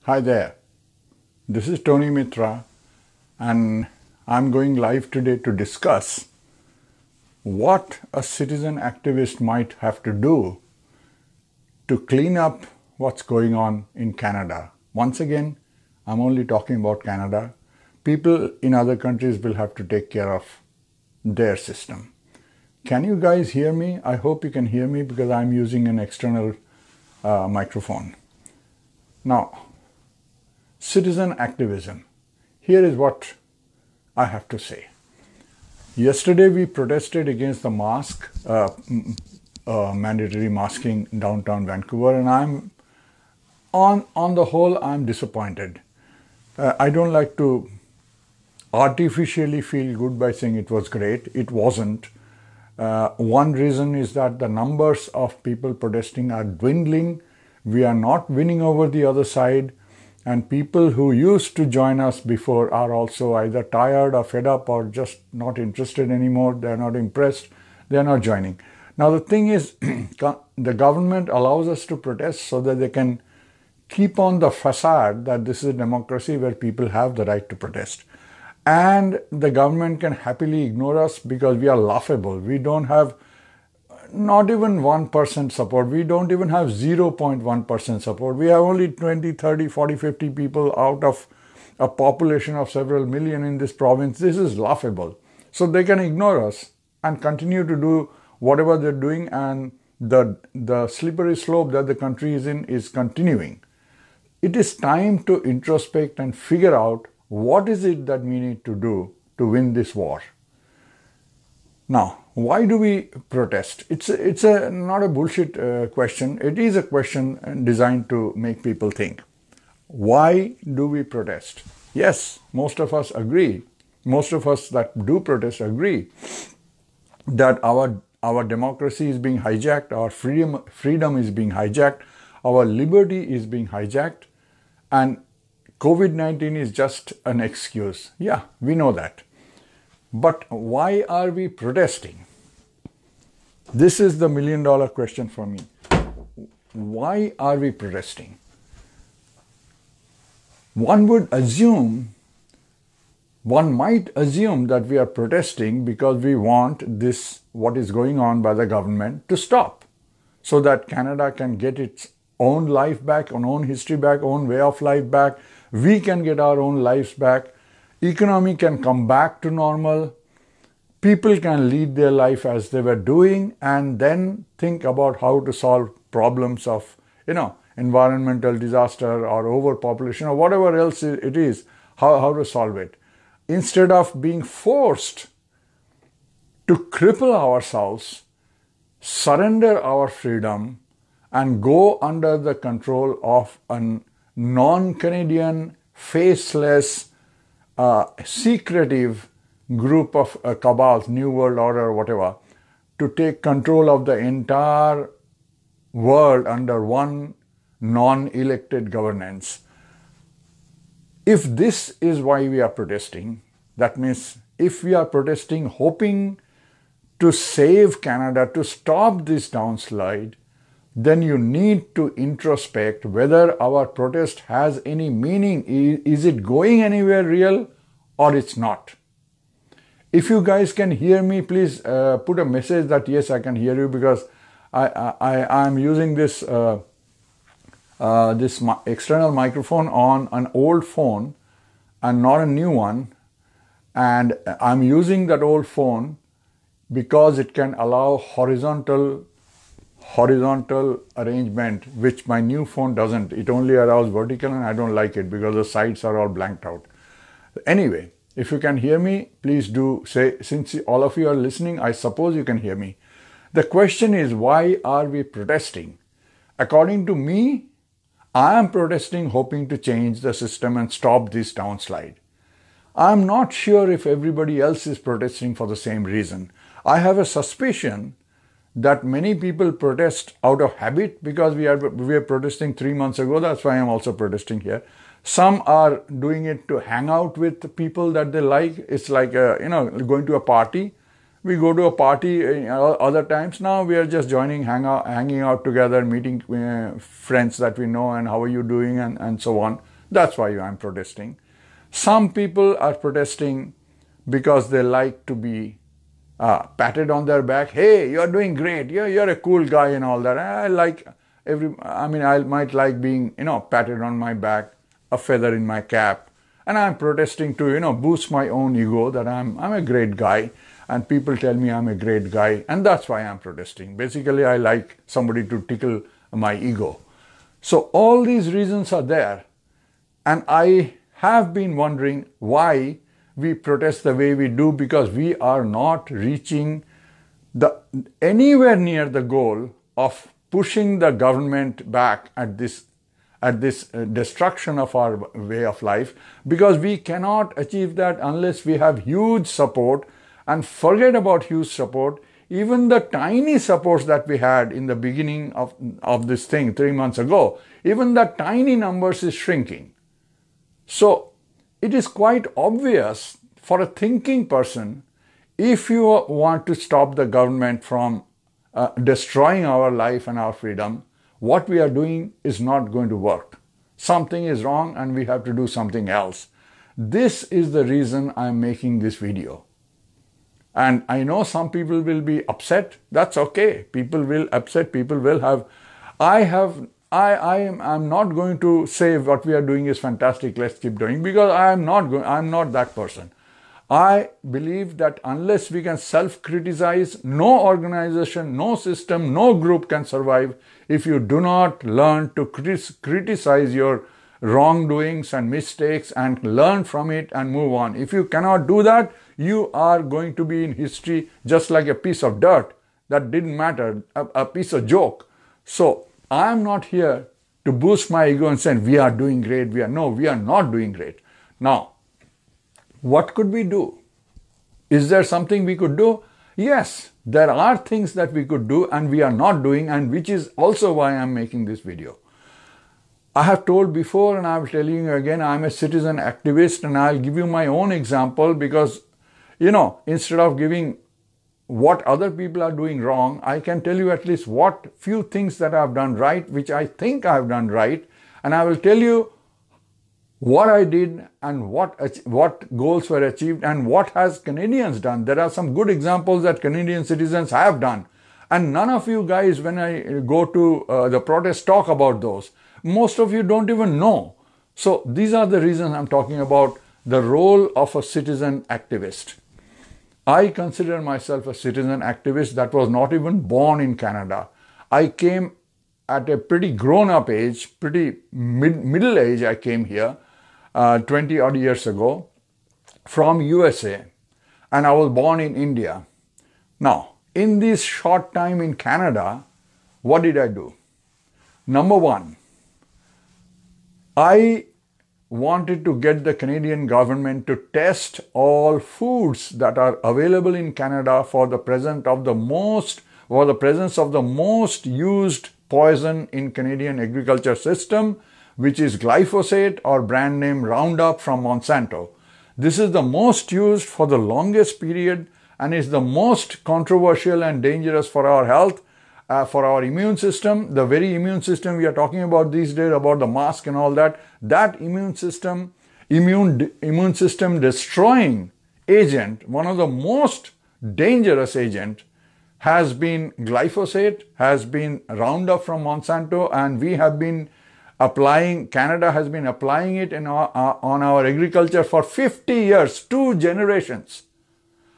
Hi there, this is Tony Mitra, and I'm going live today to discuss what a citizen activist might have to do to clean up what's going on in Canada. Once again, I'm only talking about Canada. People in other countries will have to take care of their system. Can you guys hear me? I hope you can hear me because I'm using an external microphone. Now, citizen activism. Here is what I have to say. Yesterday we protested against the mandatory masking in downtown Vancouver, and I'm on the whole I'm disappointed. I don't like to artificially feel good by saying it was great. It wasn't. One reason is that the numbers of people protesting are dwindling. We are not winning over the other side. And people who used to join us before are also either tired or fed up or just not interested anymore. They're not impressed. They're not joining. Now, the thing is, the government allows us to protest so that they can keep on the facade that this is a democracy where people have the right to protest. And the government can happily ignore us because we are laughable. We don't have not even 1% support. We don't even have 0.1% support. We have only 20, 30, 40, 50 people out of a population of several million in this province. This is laughable. So they can ignore us and continue to do whatever they're doing, and the slippery slope that the country is in is continuing. It is time to introspect and figure out what is it that we need to do to win this war. Now, why do we protest? It's not a bullshit question. It is a question designed to make people think. Why do we protest? Yes, most of us agree. Most of us that do protest agree that our democracy is being hijacked, our freedom is being hijacked, our liberty is being hijacked, and COVID-19 is just an excuse. Yeah, we know that. But why are we protesting? This is the million-dollar question for me. Why are we protesting? One might assume that we are protesting because we want this, what is going on by the government, to stop, so that Canada can get its own life back, own history back, own way of life back. We can get our own lives back. Economy can come back to normal. People can lead their life as they were doing, and then think about how to solve problems of, environmental disaster or overpopulation or whatever else it is, how to solve it. Instead of being forced to cripple ourselves, surrender our freedom, and go under the control of a non-Canadian, faceless, secretive group of cabals, New World Order, whatever, to take control of the entire world under one non-elected governance. If this is why we are protesting, that means if we are protesting hoping to save Canada, to stop this downslide, then you need to introspect whether our protest has any meaning. Is it going anywhere real or it's not? If you guys can hear me, please put a message that yes, I can hear you, because I'm using this external microphone on an old phone and not a new one, and I'm using that old phone because it can allow horizontal arrangement, which my new phone doesn't. It only allows vertical, and I don't like it because the sides are all blanked out. Anyway, if you can hear me, please do say, since all of you are listening, I suppose you can hear me. The question is, why are we protesting? According to me, I am protesting hoping to change the system and stop this downslide. I'm not sure if everybody else is protesting for the same reason. I have a suspicion that many people protest out of habit because we are protesting 3 months ago. That's why I'm also protesting here. Some are doing it to hang out with people that they like. It's like, going to a party. We go to a party other times. Now we are just hanging out together, meeting friends that we know, and how are you doing, and so on. That's why I'm protesting. Some people are protesting because they like to be patted on their back. Hey, you're doing great. You're a cool guy and all that. I might like being, patted on my back, a feather in my cap. And I'm protesting to, boost my own ego that I'm a great guy. And people tell me I'm a great guy. And that's why I'm protesting. Basically, I like somebody to tickle my ego. So all these reasons are there. And I have been wondering why we protest the way we do, because we are not reaching anywhere near the goal of pushing the government back at this destruction of our way of life, because we cannot achieve that unless we have huge support. And forget about huge support, even the tiny supports that we had in the beginning of this thing 3 months ago, even the tiny numbers is shrinking. So it is quite obvious for a thinking person, if you want to stop the government from destroying our life and our freedom, what we are doing is not going to work. Something is wrong and we have to do something else. This is the reason I'm making this video. And I know some people will be upset. That's okay. People will upset. People will have. I'm not going to say what we are doing is fantastic. Let's keep doing, because I'm not that person. I believe that unless we can self-criticize, no organization, no system, no group can survive if you do not learn to criticize your wrongdoings and mistakes and learn from it and move on. If you cannot do that, you are going to be in history just like a piece of dirt that didn't matter, a piece of joke. So I'm not here to boost my ego and say we are doing great. We are not doing great. Now, what could we do? Is there something we could do? Yes, there are things that we could do and we are not doing, and which is also why I'm making this video. I have told before and I'm telling you again, I'm a citizen activist, and I'll give you my own example, because, instead of giving what other people are doing wrong, I can tell you at least what few things that I've done right, which I think I've done right, and I will tell you what I did and what goals were achieved and what has Canadians done. There are some good examples that Canadian citizens have done, and none of you guys, when I go to the protest, talk about those. Most of you don't even know. So these are the reasons I'm talking about the role of a citizen activist. I consider myself a citizen activist that was not even born in Canada. I came at a pretty grown-up age, pretty middle age. I came here 20 odd years ago from USA, and I was born in India. Now, in this short time in Canada, what did I do? Number one, I wanted to get the Canadian government to test all foods that are available in Canada for the presence of the most used poison in Canadian agriculture system, which is glyphosate, or brand name Roundup from Monsanto. This is the most used for the longest period and is the most controversial and dangerous for our health, for our immune system. The very immune system we are talking about these days, about the mask and all that, that immune system destroying agent, one of the most dangerous agent, has been glyphosate, has been Roundup from Monsanto, and we have been applying, Canada has been applying it on our agriculture for 50 years, 2 generations.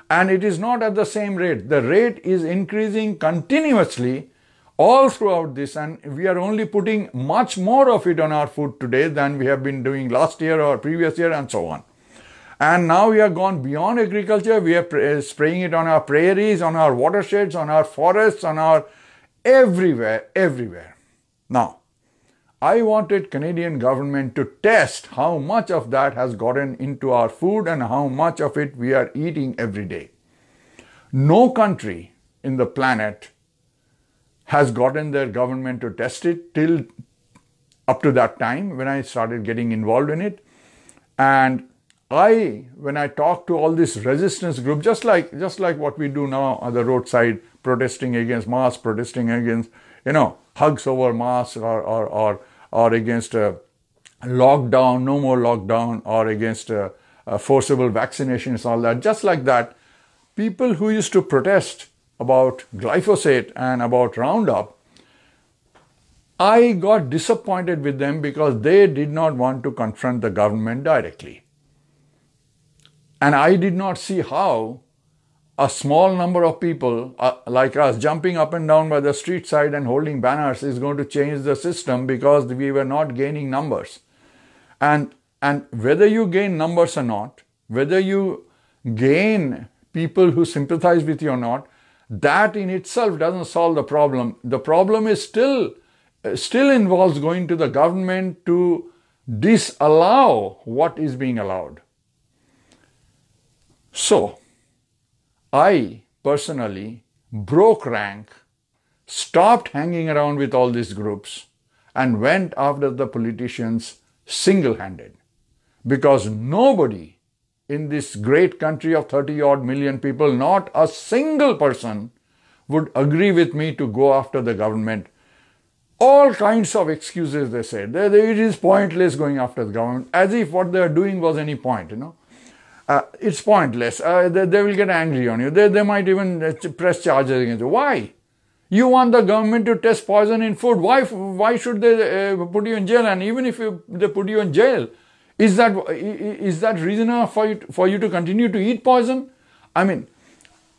And it is not at the same rate. The rate is increasing continuously all throughout this, and we are only putting much more of it on our food today than we have been doing last year or previous year and so on. And now we have gone beyond agriculture. We are spraying it on our prairies, on our watersheds, on our forests, on our everywhere. Now, I wanted Canadian government to test how much of that has gotten into our food and how much of it we are eating every day. No country in the planet has gotten their government to test it till up to that time when I started getting involved in it. And when I talk to all this resistance group, just like what we do now on the roadside, protesting against masks, protesting against, hugs over masks, or against lockdown, no more lockdown, or against forcible vaccinations, all that. Just like that, people who used to protest about glyphosate and about Roundup, I got disappointed with them because they did not want to confront the government directly. And I did not see how a small number of people like us jumping up and down by the street side and holding banners is going to change the system, because we were not gaining numbers. And whether you gain numbers or not, whether you gain people who sympathize with you or not, that in itself doesn't solve the problem. The problem is still involves going to the government to disallow what is being allowed. So, I personally broke rank, stopped hanging around with all these groups, and went after the politicians single-handed. Because nobody in this great country of 30-odd million people, not a single person would agree with me to go after the government. All kinds of excuses they said. It is pointless going after the government, as if what they are doing was any point, it's pointless. They will get angry on you. They might even press charges against you. Why? You want the government to test poison in food. Why should they put you in jail? And even if they put you in jail, is that reason enough for you to continue to eat poison? I mean,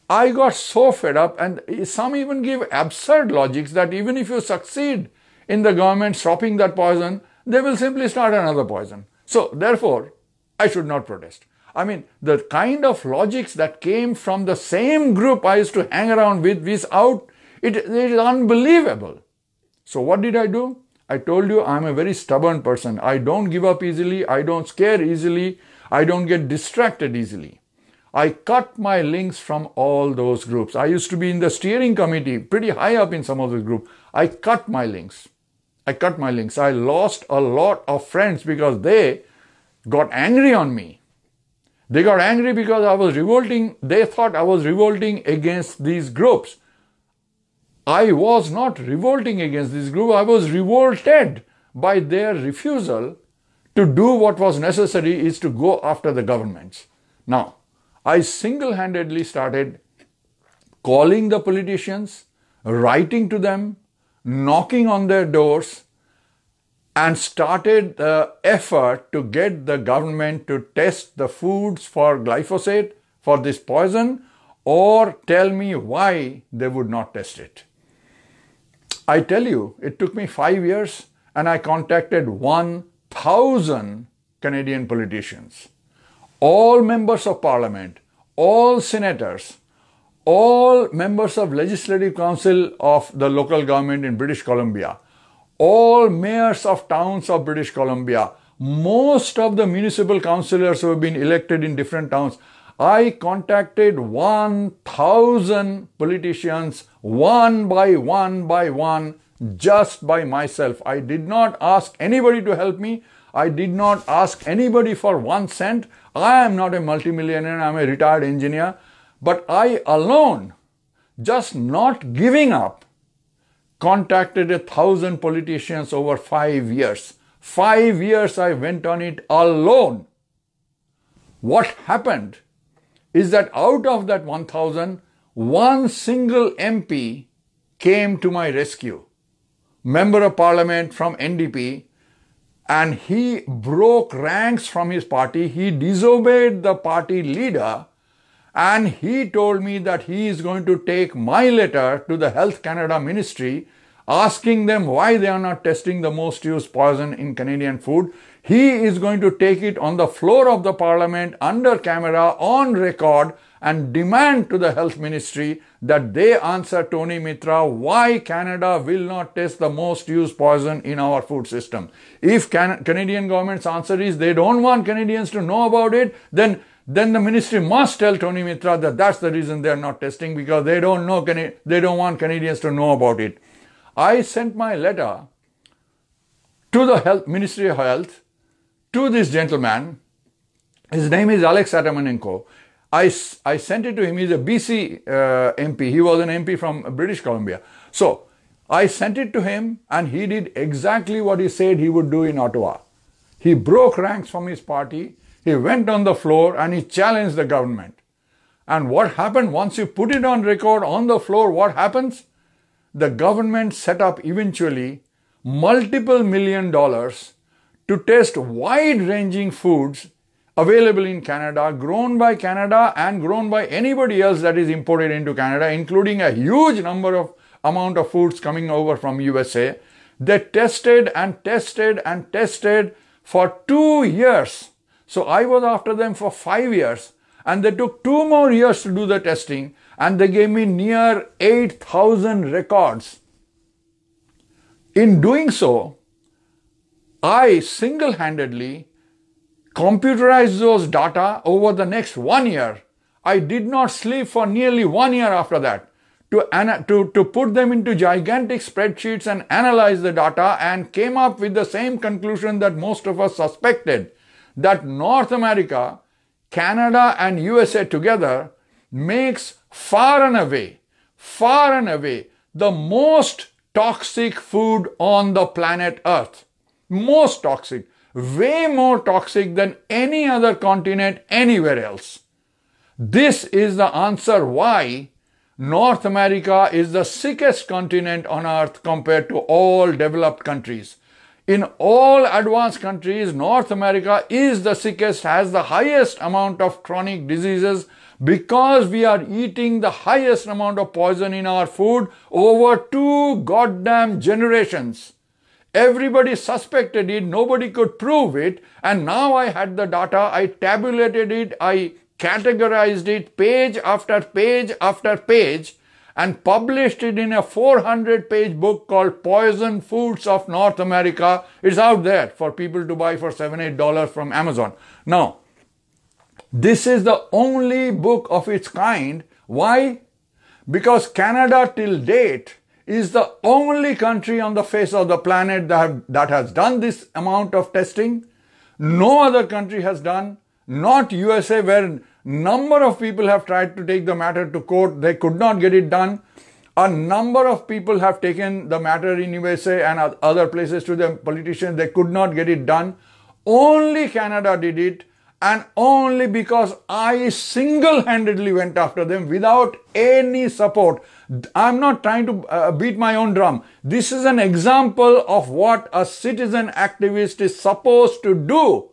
I got so fed up, and some even give absurd logics that even if you succeed in the government stopping that poison, they will simply start another poison. So therefore, I should not protest. I mean, the kind of logics that came from the same group I used to hang around with it is unbelievable. So what did I do? I told you I'm a very stubborn person. I don't give up easily. I don't scare easily. I don't get distracted easily. I cut my links from all those groups. I used to be in the steering committee, pretty high up in some of the groups. I cut my links. I lost a lot of friends because they got angry on me. They got angry because I was revolting. They thought I was revolting against these groups. I was not revolting against this group. I was revolted by their refusal to do what was necessary, is to go after the governments. Now, I single-handedly started calling the politicians, writing to them, knocking on their doors, and started the effort to get the government to test the foods for glyphosate, for this poison, or tell me why they would not test it. I tell you, it took me 5 years, and I contacted 1,000 Canadian politicians, all members of parliament, all senators, all members of Legislative Council of the local government in British Columbia, all mayors of towns of British Columbia, most of the municipal councillors who have been elected in different towns. I contacted 1,000 politicians, one by one, just by myself. I did not ask anybody to help me. I did not ask anybody for 1 cent. I am not a multimillionaire. I am a retired engineer. But I alone, just not giving up, contacted 1,000 politicians over 5 years. 5 years I went on it alone. What happened is that out of that 1,000, one single MP came to my rescue, Member of Parliament from NDP, and he broke ranks from his party. He disobeyed the party leader, and he told me that he is going to take my letter to the Health Canada Ministry asking them why they are not testing the most used poison in Canadian food. He is going to take it on the floor of the parliament under camera on record and demand to the health ministry that they answer Tony Mitra why Canada will not test the most used poison in our food system. If Canadian government's answer is they don't want Canadians to know about it, then the ministry must tell Tony Mitra that that's the reason they are not testing, because they don't want Canadians to know about it. I sent my letter to the Ministry of Health, to this gentleman. His name is Alex Atamanenko. I sent it to him. He's a BC MP. He was an MP from British Columbia. So I sent it to him, and he did exactly what he said he would do in Ottawa. He broke ranks from his party. He went on the floor and he challenged the government. And what happened once you put it on record on the floor, what happens? The government set up eventually multiple $1 million to test wide-ranging foods available in Canada, grown by Canada and grown by anybody else that is imported into Canada, including a huge amount of foods coming over from USA. They tested and tested and tested for 2 years. So I was after them for 5 years, and they took 2 more years to do the testing, and they gave me near 8,000 records. In doing so, I single-handedly computerized those data over the next 1 year. I did not sleep for nearly 1 year after that to put them into gigantic spreadsheets and analyze the data, and came up with the same conclusion that most of us suspected, that North America, Canada and USA together makes far and away the most toxic food on the planet Earth. Most toxic. Way more toxic than any other continent anywhere else. This is the answer why North America is the sickest continent on earth compared to all developed countries. In all advanced countries, North America is the sickest, has the highest amount of chronic diseases, because we are eating the highest amount of poison in our food over 2 goddamn generations. Everybody suspected it, nobody could prove it, and now I had the data, I tabulated it, I categorized it page after page after page, and published it in a 400-page book called Poison Foods of North America. It's out there for people to buy for $7, $8 from Amazon. Now, this is the only book of its kind. Why? Because Canada till date is the only country on the face of the planet that has done this amount of testing. No other country has done. Not USA, where number of people have tried to take the matter to court. They could not get it done. A number of people have taken the matter in USA and other places to the politicians. They could not get it done. Only Canada did it, and only because I single-handedly went after them without any support. I'm not trying to beat my own drum. This is an example of what a citizen activist is supposed to do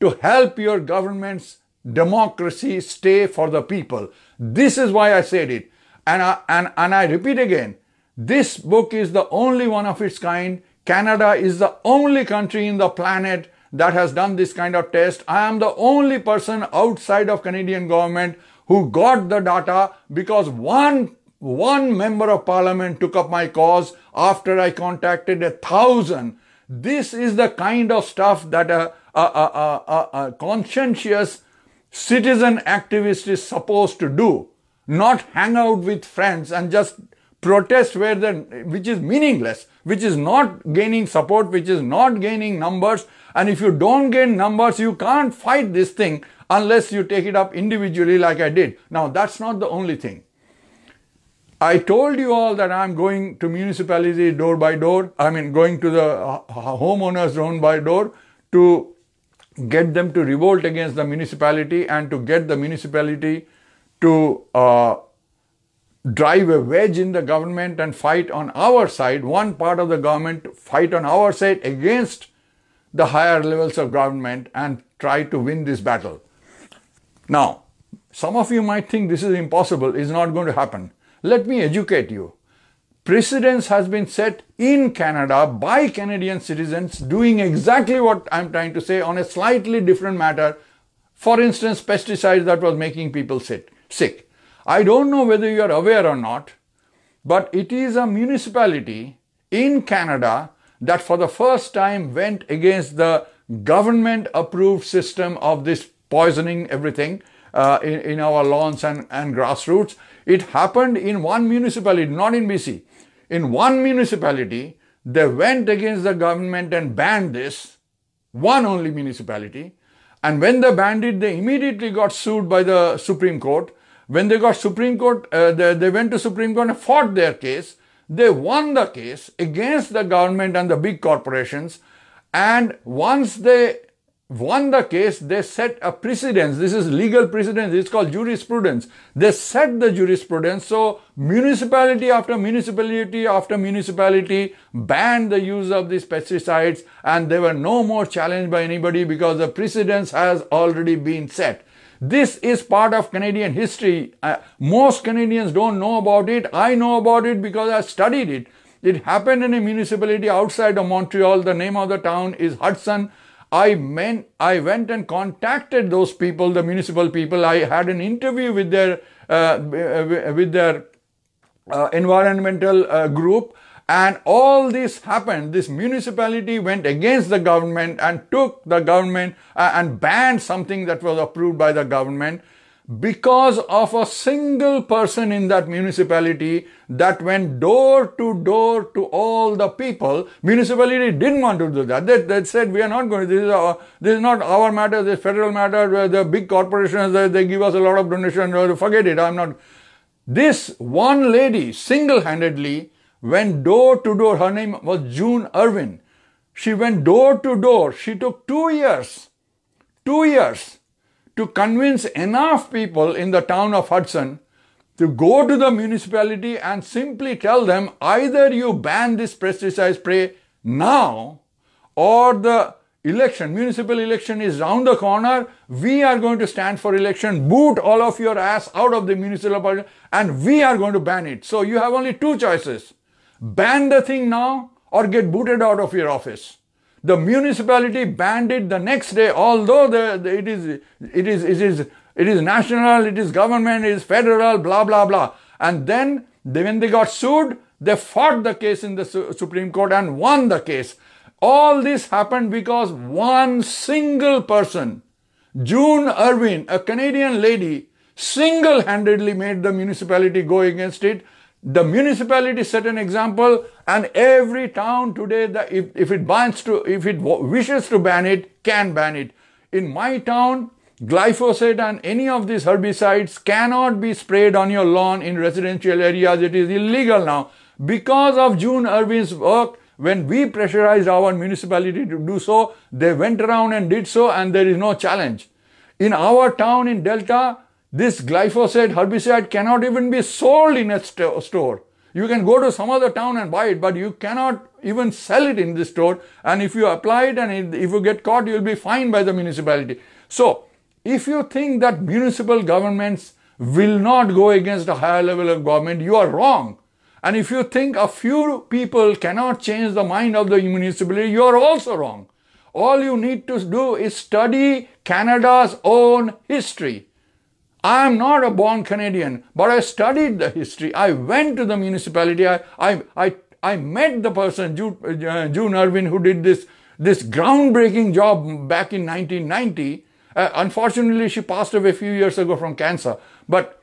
to help your government's democracy stay for the people. This is why I said it. And I repeat again, this book is the only one of its kind. Canada is the only country in the planet that has done this kind of test. I am the only person outside of Canadian government who got the data, because one member of parliament took up my cause after I contacted 1,000. This is the kind of stuff that a conscientious citizen activist is supposed to do, not hang out with friends and just protest which is meaningless, which is not gaining support, which is not gaining numbers. And if you don't gain numbers, you can't fight this thing unless you take it up individually like I did. Now, that's not the only thing. I told you all that I'm going to municipality door by door. I mean, going to the homeowners door by door to get them to revolt against the municipality and to get the municipality to drive a wedge in the government and fight on our side, one part of the government fight on our side against the higher levels of government and try to win this battle. Now, some of you might think this is impossible, it's not going to happen. Let me educate you. Precedence has been set in Canada by Canadian citizens doing exactly what I'm trying to say on a slightly different matter. For instance, pesticides that was making people sick. I don't know whether you are aware or not, but it is a municipality in Canada that for the first time went against the government-approved system of this poisoning everything in our lawns and grassroots. It happened in one municipality, not in BC. In one municipality, they went against the government and banned this, one only municipality. And when they banned it, they immediately got sued by the Supreme Court. When they got Supreme Court, they went to Supreme Court and fought their case. They won the case against the government and the big corporations. And once they won the case, they set a precedence. This is legal precedence. It's called jurisprudence. They set the jurisprudence. So municipality after municipality after municipality banned the use of these pesticides, and they were no more challenged by anybody because the precedence has already been set. This is part of Canadian history. Most Canadians don't know about it. I know about it because I studied it. It happened in a municipality outside of Montreal. The name of the town is Hudson. I went and contacted those people, the municipal people. I had an interview with their environmental group, and all this happened. This municipality went against the government and took the government and banned something that was approved by the government because of a single person in that municipality that went door to all the people. Municipality didn't want to do that. They said, we are not going to, this is not our matter, this is federal matter, where the big corporations, they give us a lot of donations, forget it, I'm not. This one lady single-handedly went door to door. Her name was June Irwin. She went door to door. She took 2 years to convince enough people in the town of Hudson to go to the municipality and simply tell them, either you ban this pesticide spray now, or the municipal election is round the corner, we are going to stand for election, boot all of your ass out of the municipal parliament, and we are going to ban it. So you have only two choices: ban the thing now or get booted out of your office. The municipality banned it the next day, although it is national, it is government, it is federal, blah, blah, blah. And then when they got sued, they fought the case in the Supreme Court and won the case. All this happened because one single person, June Irwin, a Canadian lady, single-handedly made the municipality go against it. The municipality set an example, and every town today, if it wishes to ban it, can ban it. In my town, glyphosate and any of these herbicides cannot be sprayed on your lawn in residential areas. It is illegal now. Because of June Irwin's work, when we pressurized our municipality to do so, they went around and did so, and there is no challenge. In our town in Delta, this glyphosate herbicide cannot even be sold in a store. You can go to some other town and buy it, but you cannot even sell it in this store. And if you apply it and if you get caught, you'll be fined by the municipality. So, if you think that municipal governments will not go against a higher level of government, you are wrong. And if you think a few people cannot change the mind of the municipality, you are also wrong. All you need to do is study Canada's own history. I am not a born Canadian, but I studied the history. I went to the municipality. I met the person, June Irwin, who did this groundbreaking job back in 1990. Unfortunately, she passed away a few years ago from cancer. But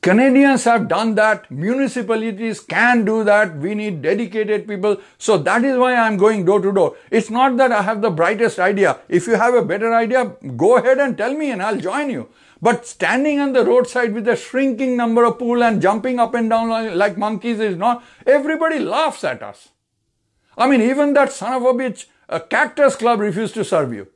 Canadians have done that. Municipalities can do that. We need dedicated people. So that is why I am going door to door. It's not that I have the brightest idea. If you have a better idea, go ahead and tell me and I'll join you. But standing on the roadside with a shrinking number of people and jumping up and down like monkeys is not. Everybody laughs at us. I mean, even that son of a bitch, a Cactus Club refused to serve you.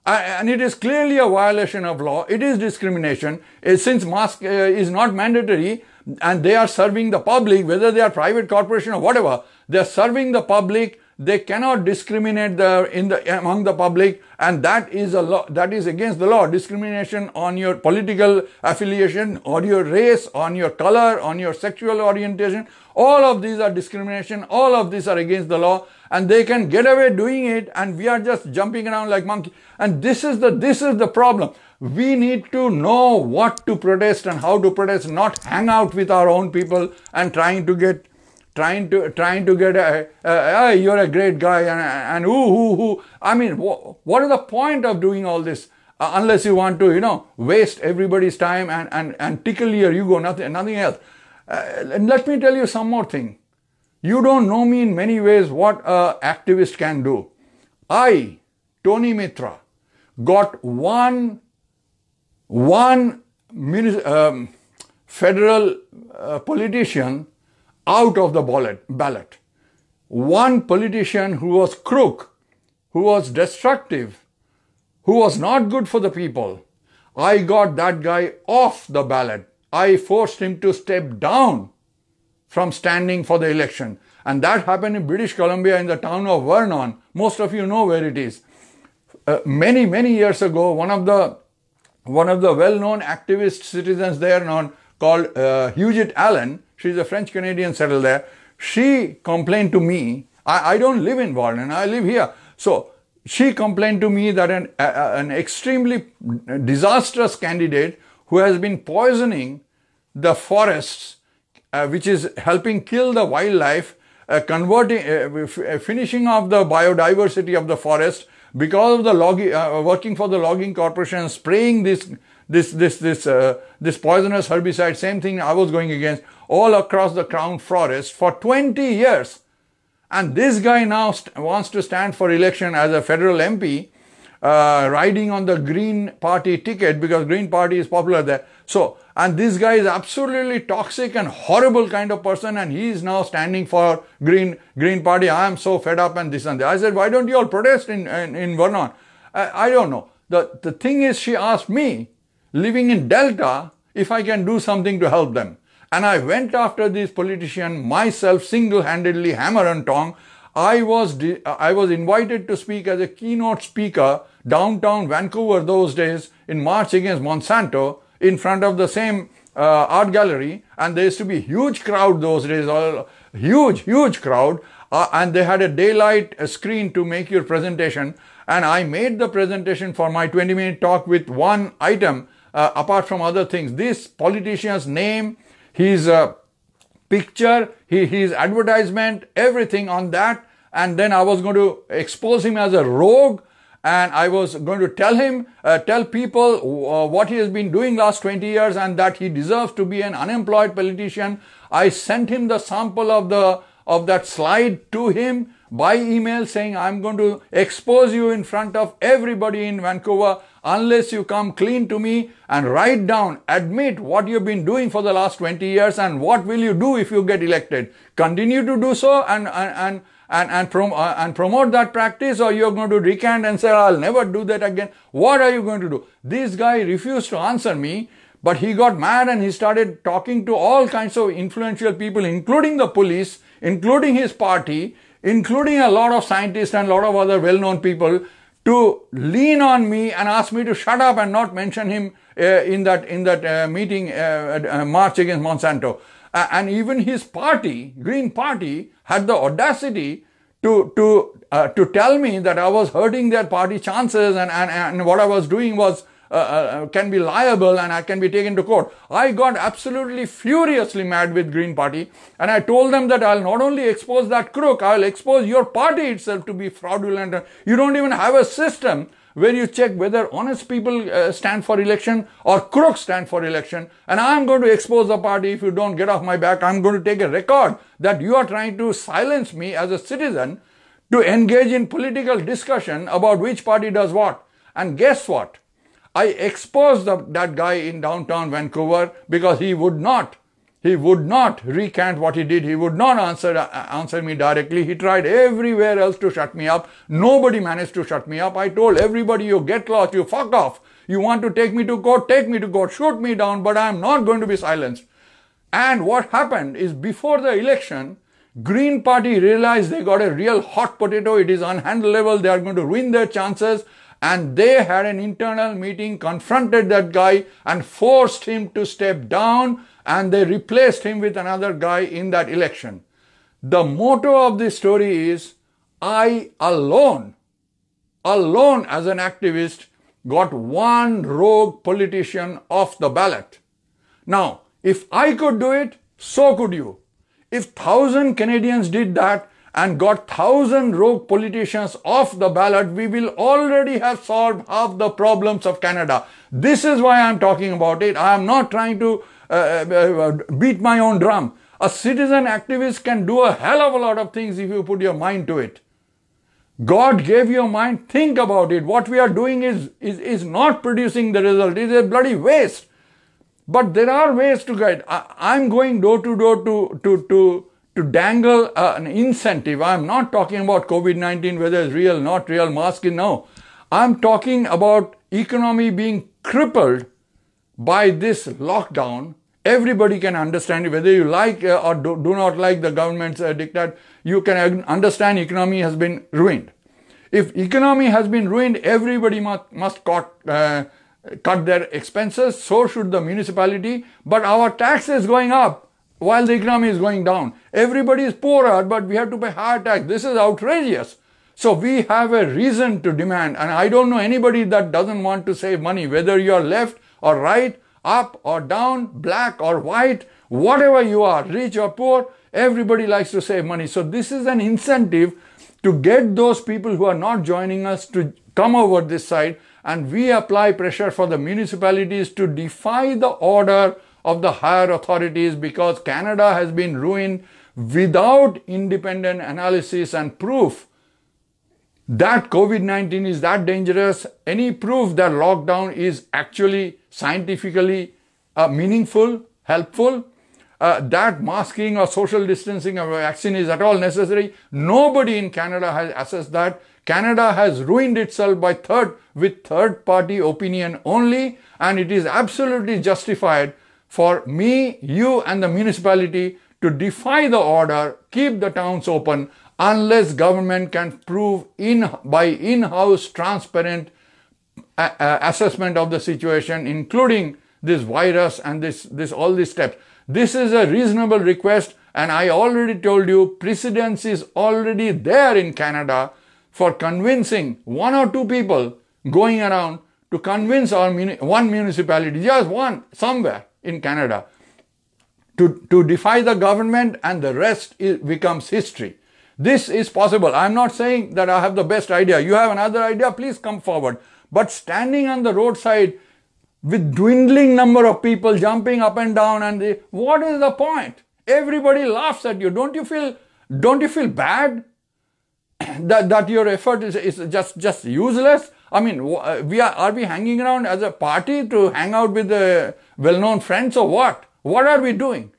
And it is clearly a violation of law. It is discrimination. Since mask is not mandatory and they are serving the public, whether they are private corporation or whatever, they are serving the public. They cannot discriminate among the public, and that is a law. That is against the law. Discrimination on your political affiliation, or your race, on your color, on your sexual orientation. All of these are discrimination. All of these are against the law, and they can get away doing it, and we are just jumping around like monkeys. And this is the problem. We need to know what to protest and how to protest, not hang out with our own people and trying to get you're a great guy and ooh. I mean, what is the point of doing all this unless you want to, waste everybody's time and tickle your ego, nothing else. And let me tell you some more thing. You don't know me in many ways what an activist can do. I, Tony Mitra, got one federal politician out of the ballot. One politician who was crook, who was destructive, who was not good for the people, I got that guy off the ballot. I forced him to step down from standing for the election. And that happened in British Columbia in the town of Vernon. Most of you know where it is. Many, many years ago, one of the well-known activist citizens there called Huguette Allen, she's a French-Canadian settled there, she complained to me, I don't live in Vernon, I live here. So she complained to me that an extremely disastrous candidate who has been poisoning the forests, which is helping kill the wildlife, finishing off the biodiversity of the forest, because of the working for the logging corporation, spraying this poisonous herbicide, same thing I was going against, all across the Crown Forest for 20 years. And this guy now wants to stand for election as a federal MP, riding on the Green Party ticket, because Green Party is popular there. So, and this guy is absolutely toxic and horrible kind of person, and he is now standing for Green Party. I am so fed up and this and that. I said, why don't you all protest in Vernon? I don't know. The thing is, she asked me, living in Delta, if I can do something to help them. And I went after this politician myself, single-handedly, hammer and tong. I was invited to speak as a keynote speaker downtown Vancouver those days in March Against Monsanto in front of the same art gallery. And there used to be a huge crowd those days, huge crowd. And they had a daylight screen to make your presentation. And I made the presentation for my 20-minute talk with one item, apart from other things. This politician's name, his picture, his advertisement, everything on that. And then I was going to expose him as a rogue, and I was going to tell people what he has been doing last 20 years and that he deserves to be an unemployed politician. I sent him the sample of that slide to him by email, saying, I'm going to expose you in front of everybody in Vancouver unless you come clean to me and write down, admit what you've been doing for the last 20 years and what will you do if you get elected. Continue to do so and promote that practice, or you're going to recant and say, I'll never do that again. What are you going to do? This guy refused to answer me, but he got mad and he started talking to all kinds of influential people, including the police, including his party, including a lot of scientists and a lot of other well-known people, to lean on me and ask me to shut up and not mention him in that meeting, March Against Monsanto. And even his party, Green Party, had the audacity to tell me that I was hurting their party chances and what I was doing was can be liable and I can be taken to court. I got absolutely furiously mad with Green Party, and I told them that I'll not only expose that crook, I'll expose your party itself to be fraudulent. You don't even have a system where you check whether honest people stand for election or crooks stand for election. And I'm going to expose the party if you don't get off my back. I'm going to take a record that you are trying to silence me as a citizen to engage in political discussion about which party does what. And guess what? I exposed that guy in downtown Vancouver because he would not recant what he did. He would not answer me directly. He tried everywhere else to shut me up. Nobody managed to shut me up. I told everybody, you get lost, you fuck off. You want to take me to court, take me to court, shoot me down, but I'm not going to be silenced. And what happened is, before the election, Green Party realized they got a real hot potato. It is unhandleable. They are going to ruin their chances. And they had an internal meeting, confronted that guy and forced him to step down, and they replaced him with another guy in that election. The motto of this story is, I alone as an activist got one rogue politician off the ballot. Now, if I could do it, so could you. If 1,000 Canadians did that and got 1,000 rogue politicians off the ballot, we will already have solved half the problems of Canada. This is why I'm talking about it. I am not trying to beat my own drum. A citizen activist can do a hell of a lot of things if you put your mind to it. God gave you a mind, think about it. What we are doing is not producing the result. It is a bloody waste. But there are ways to guide. I'm going door to door to dangle an incentive. I'm not talking about COVID-19, whether it's real, not real, mask, no. I'm talking about economy being crippled by this lockdown. Everybody can understand it, whether you like or do not like the government's diktat. You can understand economy has been ruined. If economy has been ruined, everybody must cut their expenses. So should the municipality. But our tax is going up while the economy is going down. Everybody is poorer, but we have to pay higher tax. This is outrageous. So we have a reason to demand. And I don't know anybody that doesn't want to save money, whether you are left or right, up or down, black or white, whatever you are, rich or poor, everybody likes to save money. So this is an incentive to get those people who are not joining us to come over this side, and we apply pressure for the municipalities to defy the order of the higher authorities, because Canada has been ruined without independent analysis and proof that COVID-19 is that dangerous. Any proof that lockdown is actually scientifically meaningful, helpful, that masking or social distancing or vaccine is at all necessary. Nobody in Canada has assessed that. Canada has ruined itself with third-party opinion only, and it is absolutely justified for me, you, and the municipality to defy the order, keep the towns open, unless government can prove by in-house transparent assessment of the situation, including this virus and all these steps. This is a reasonable request, and I already told you precedence is already there in Canada for convincing one or two people going around to convince one municipality, just one, somewhere in Canada, to defy the government, and the rest becomes history. This is possible. I'm not saying that I have the best idea. You have another idea, please come forward. But standing on the roadside with dwindling number of people jumping up and down, and what is the point? Everybody laughs at you. Don't you feel bad that your effort is just useless? I mean, are we hanging around as a party to hang out with the well-known friends, or what? What are we doing?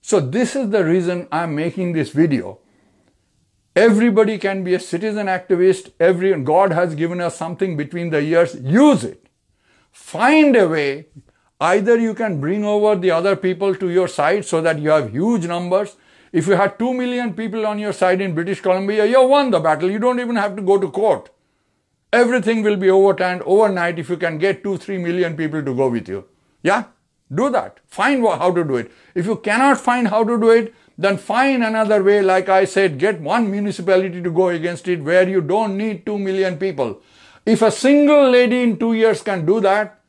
So this is the reason I'm making this video. Everybody can be a citizen activist. God has given us something between the ears. Use it. Find a way. Either you can bring over the other people to your side so that you have huge numbers. If you had 2 million people on your side in British Columbia, you won the battle. You don't even have to go to court. Everything will be overturned overnight if you can get 2-3 million people to go with you. Yeah? Do that. Find how to do it. If you cannot find how to do it, then find another way. Like I said, get one municipality to go against it where you don't need 2 million people. If a single lady in 2 years can do that,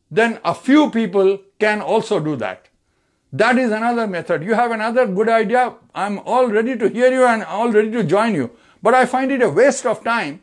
then a few people can also do that. That is another method. You have another good idea, I'm all ready to hear you and all ready to join you. But I find it a waste of time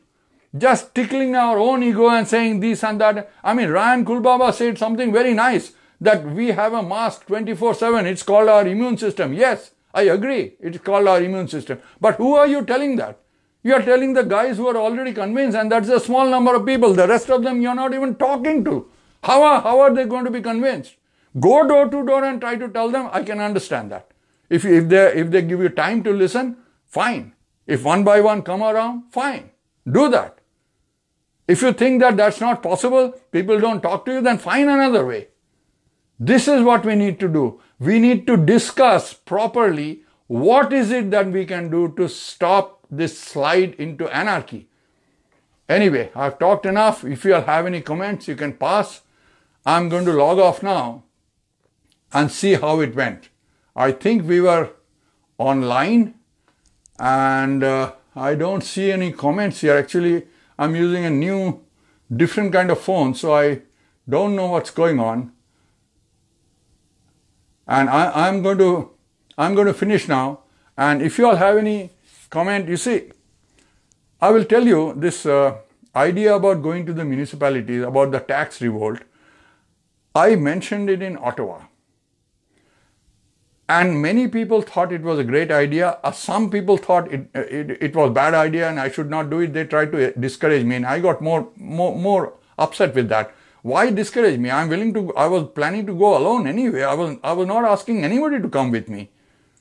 just tickling our own ego and saying this and that. I mean, Ryan Kulbaba said something very nice, that we have a mask 24/7. It's called our immune system. Yes, I agree. It's called our immune system. But who are you telling that? You are telling the guys who are already convinced, and that's a small number of people. The rest of them you're not even talking to. How are they going to be convinced? Go door to door and try to tell them. I can understand that. If they give you time to listen, fine. If one by one come around, fine. Do that. If you think that that's not possible, people don't talk to you, then find another way. This is what we need to do. We need to discuss properly what is it that we can do to stop this slide into anarchy. Anyway, I've talked enough. If you have any comments, you can pass. I'm going to log off now and see how it went. I think we were online, and I don't see any comments here. Actually, I'm using a new, different kind of phone, so I don't know what's going on. And I'm going to finish now. And if you all have any comment, you see, I will tell you this idea about going to the municipalities, about the tax revolt. I mentioned it in Ottawa. And many people thought it was a great idea. Some people thought it was a bad idea and I should not do it. They tried to discourage me, and I got more upset with that. Why discourage me? I was planning to go alone anyway. I was not asking anybody to come with me.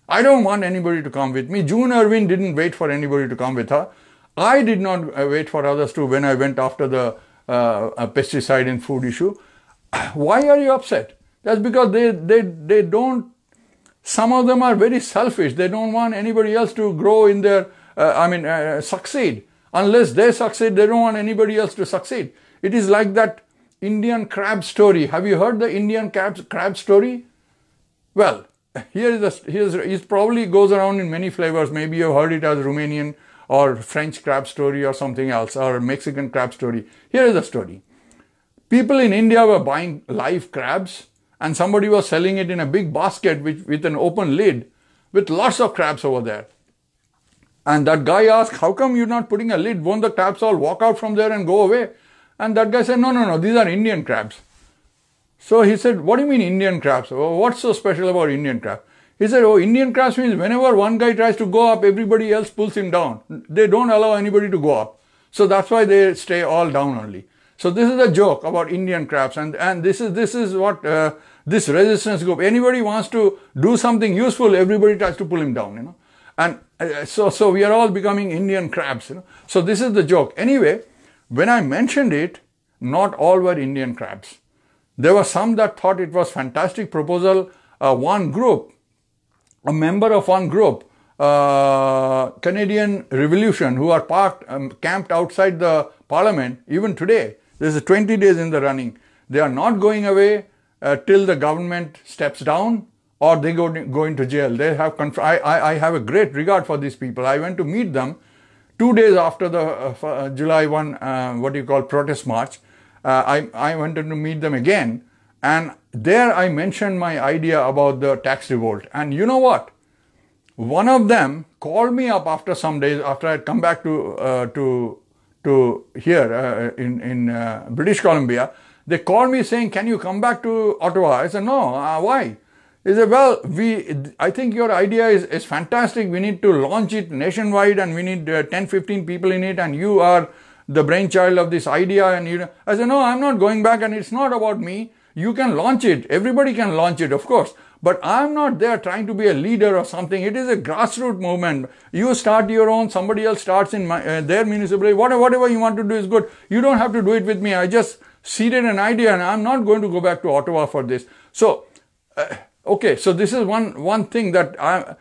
I don't want anybody to come with me. June Irwin didn't wait for anybody to come with her. I did not wait for others to when I went after the pesticide and food issue. Why are you upset? That's because they don't, some of them are very selfish. They don't want anybody else to grow in their, succeed. Unless they succeed, they don't want anybody else to succeed. It is like that Indian crab story. Have you heard the Indian crab story? Well, it probably goes around in many flavors. Maybe you've heard it as Romanian or French crab story or something else, or Mexican crab story. Here is the story. People in India were buying live crabs and somebody was selling it in a big basket with an open lid with lots of crabs over there. And that guy asked, how come you're not putting a lid? Won't the crabs all walk out from there and go away? And that guy said, no, these are Indian crabs. So he said, what do you mean Indian crabs? Oh, what's so special about Indian crabs? He said, oh, Indian crabs means whenever one guy tries to go up, everybody else pulls him down. They don't allow anybody to go up. So that's why they stay all down only. So this is a joke about Indian crabs. And this is what this resistance group, anybody wants to do something useful, everybody tries to pull him down, And so we are all becoming Indian crabs, So this is the joke. Anyway, when I mentioned it, not all were Indian crabs. There were some that thought it was fantastic proposal. One group, a member of one group, Canadian Revolution, who are camped outside the parliament, even today, there's 20 days in the running. They are not going away till the government steps down or they go into jail. They have I have a great regard for these people. I went to meet them 2 days after the July 1, protest march. I wanted to meet them again, and there I mentioned my idea about the tax revolt. And you know what? One of them called me up after some days, after I had come back to here in British Columbia. They called me saying, can you come back to Ottawa? I said, no, why? He said, well, I think your idea is fantastic. We need to launch it nationwide and we need 10, 15 people in it, and you are the brainchild of this idea. And I said, no, I'm not going back, and it's not about me. You can launch it. Everybody can launch it, of course. But I'm not there trying to be a leader or something. It is a grassroots movement. You start your own, somebody else starts in their municipality. Whatever you want to do is good. You don't have to do it with me. I just seeded an idea, and I'm not going to go back to Ottawa for this. So, okay, so this is one thing that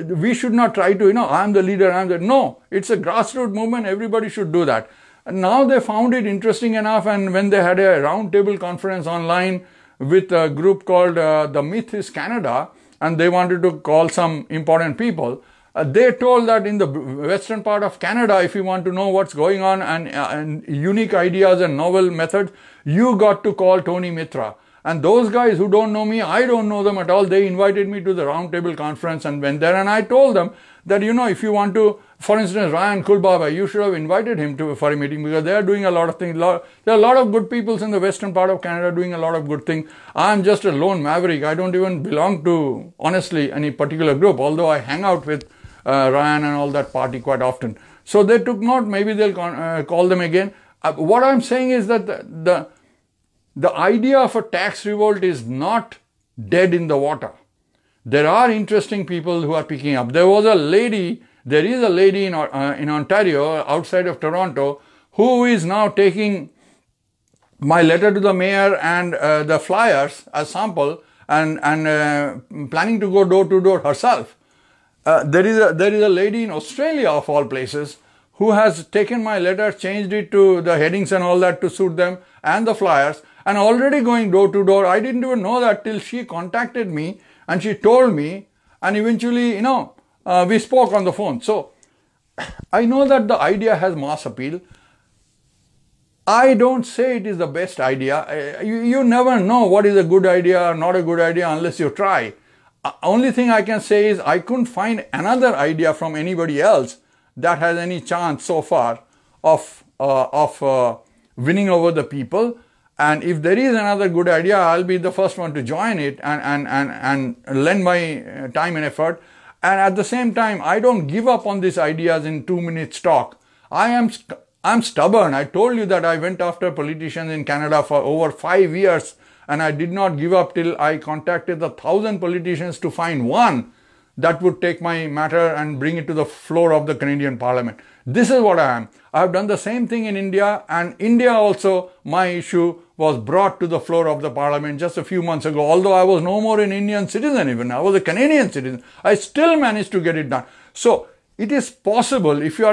we should not try to, I'm the leader, no, it's a grassroots movement. Everybody should do that. And now they found it interesting enough, and when they had a roundtable conference online with a group called The Myth is Canada, and they wanted to call some important people, they told that in the western part of Canada, if you want to know what's going on and unique ideas and novel methods, you got to call Tony Mitra. And those guys who don't know me, I don't know them at all. They invited me to the roundtable conference and went there. And I told them that, if you want to, for instance, Ryan Kulbaba, you should have invited him for a meeting, because they are doing a lot of things. There are a lot of good people in the western part of Canada doing a lot of good things. I'm just a lone maverick. I don't even belong to, honestly, any particular group, although I hang out with Ryan and all that party quite often. So they took note. Maybe they'll call them again. What I'm saying is that the idea of a tax revolt is not dead in the water. There are interesting people who are picking up. There is a lady in Ontario, outside of Toronto, who is now taking my letter to the mayor and the flyers as sample and planning to go door to door herself. There is a lady in Australia, of all places, who has taken my letter, changed it to the headings and all that to suit them, and the flyers, and already going door to door. I didn't even know that till she contacted me and she told me, and eventually, we spoke on the phone. So I know that the idea has mass appeal. I don't say it is the best idea. You never know what is a good idea or not a good idea unless you try. Only thing I can say is I couldn't find another idea from anybody else that has any chance so far of winning over the people. And if there is another good idea, I'll be the first one to join it and lend my time and effort. And at the same time, I don't give up on these ideas in 2 minutes talk. I'm stubborn. I told you that I went after politicians in Canada for over 5 years, and I did not give up till I contacted 1,000 politicians to find one that would take my matter and bring it to the floor of the Canadian Parliament. This is what I am. I have done the same thing in India, and India also, my issue was brought to the floor of the Parliament just a few months ago. Although I was no more an Indian citizen even, I was a Canadian citizen, I still managed to get it done. So it is possible if you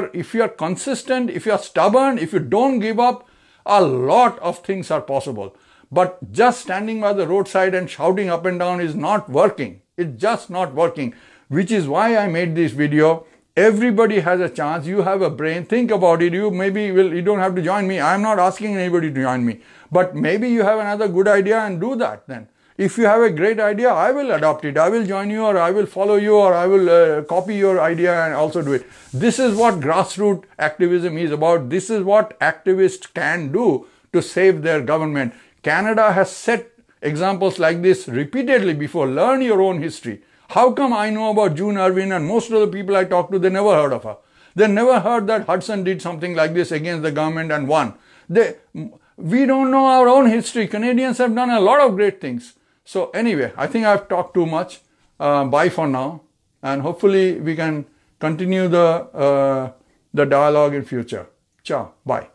are consistent, if you are stubborn, if you don't give up, a lot of things are possible. But just standing by the roadside and shouting up and down is not working. It's just not working, which is why I made this video. Everybody has a chance. You have a brain. Think about it. You don't have to join me. I'm not asking anybody to join me. But maybe you have another good idea and do that then. If you have a great idea, I will adopt it. I will join you, or I will follow you, or I will copy your idea and also do it. This is what grassroots activism is about. This is what activists can do to save their government. Canada has set examples like this repeatedly before. Learn your own history. How come I know about June Irwin and most of the people I talk to, they never heard of her. They never heard that Hudson did something like this against the government and won. We don't know our own history. Canadians have done a lot of great things. So anyway, I think I've talked too much. Bye for now. And hopefully we can continue the dialogue in future. Ciao. Bye.